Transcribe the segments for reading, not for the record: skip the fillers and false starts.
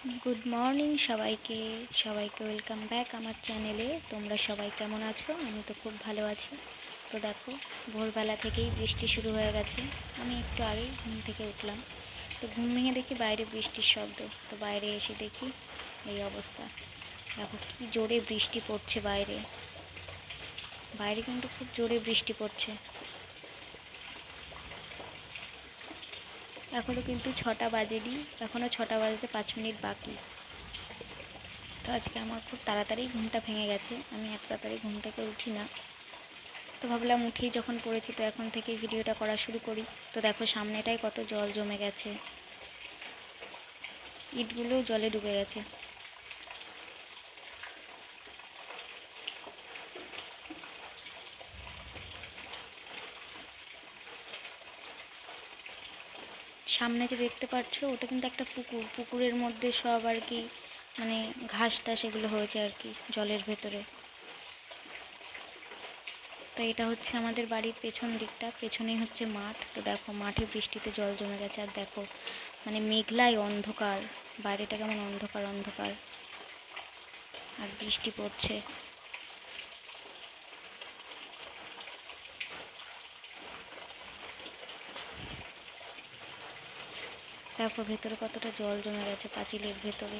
Good morning सबाइके welcome back आमार चैनेले। तोमरा सबाई केमन आछो? आमी तो खूब भालो आछि। तो देखो भोरबेला थेकेई बृष्टि शुरू हये गेछे। आमी एकटु आगेई घुम थेके उठलाम, तो घुम भेंगे देखी बाइरे बृष्टिर शब्द। तो बाइरे एसे देखी এই অবস্থা। দেখো কি জোরে বৃষ্টি পড়ছে বাইরে। বাইরে কিন্তু খুব জোরে বৃষ্টি পড়ছে। এখনো কিন্তু ৬টা বাজেনি, এখনো ৬টা বাজতে ৫ মিনিট বাকি। তো আজকে আমার খুব তাড়াতাড়ি ঘুমটা ভেঙে গেছে। আমি এত তাড়াতাড়ি ঘুম থেকে উঠি না। তো ভাবলাম উঠেই যখন পড়েছি তো এখন থেকেই ভিডিওটা করা শুরু করি। তো দেখো সামনেটায় কত জল জমে গেছে, ইটগুলোও জলে ডুবে গেছে। সামনে যে দেখতে পাচ্ছ ওটা কিন্তু একটা পুকুর। পুকুরের মধ্যে সব আর কি মানে ঘাস টাস এগুলো হয়েছে আর কি জলের ভেতরে। তো এটা হচ্ছে আমাদের বাড়ির পেছন দিকটা, পেছনেই হচ্ছে মাঠ। তো দেখো মাঠে বৃষ্টিতে জল জমে গেছে। আর দেখো মানে মেঘলাই অন্ধকার, বাইরেটা কেমন অন্ধকার অন্ধকার, আর বৃষ্টি পড়ছে। দেখো ভেতরে কতটা জল জমে গেছে পাঁচিলের ভেতরে।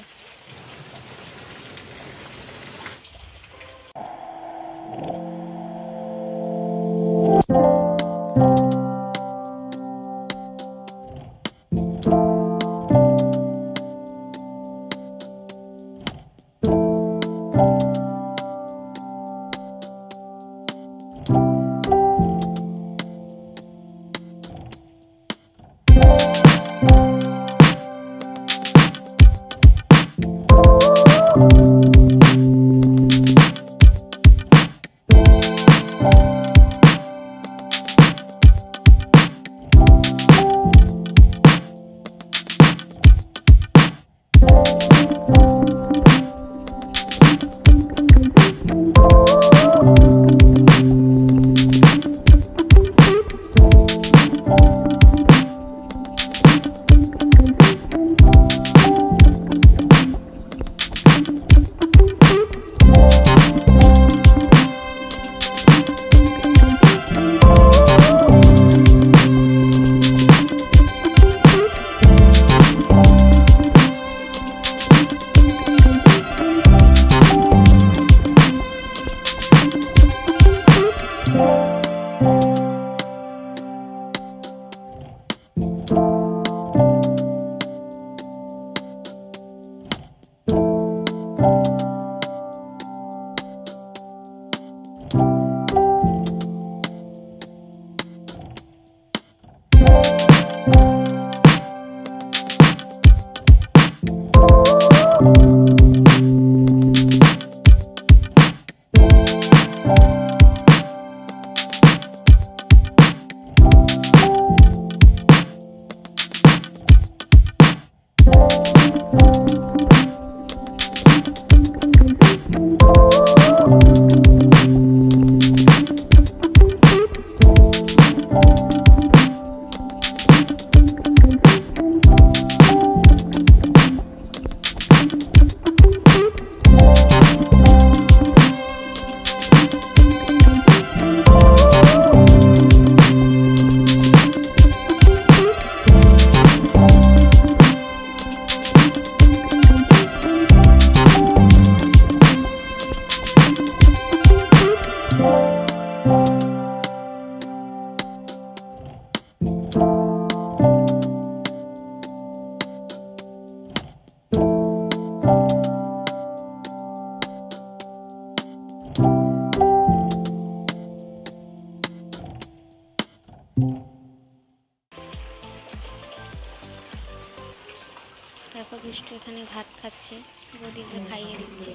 দেখো দুষ্টু এখানে ভাত খাচ্ছে, বৌদিকে খাইয়ে দিচ্ছে,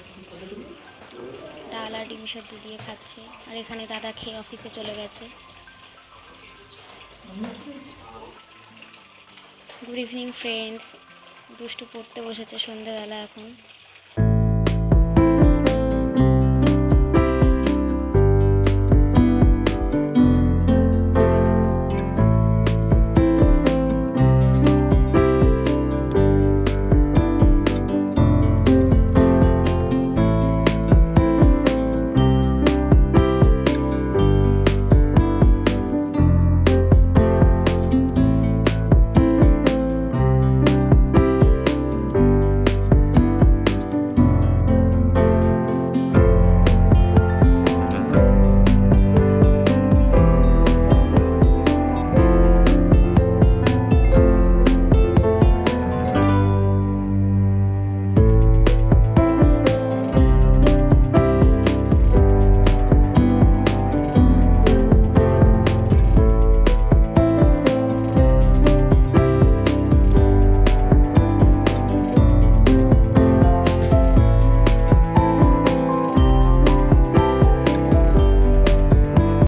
ডাল আর ডিম সেদ্ধ দিয়ে খাচ্ছে। আর এখানে দাদা খেয়ে অফিসে চলে গেছে। Good evening friends. দুষ্টু পড়তে বসেছে সন্ধ্যেবেলা এখন।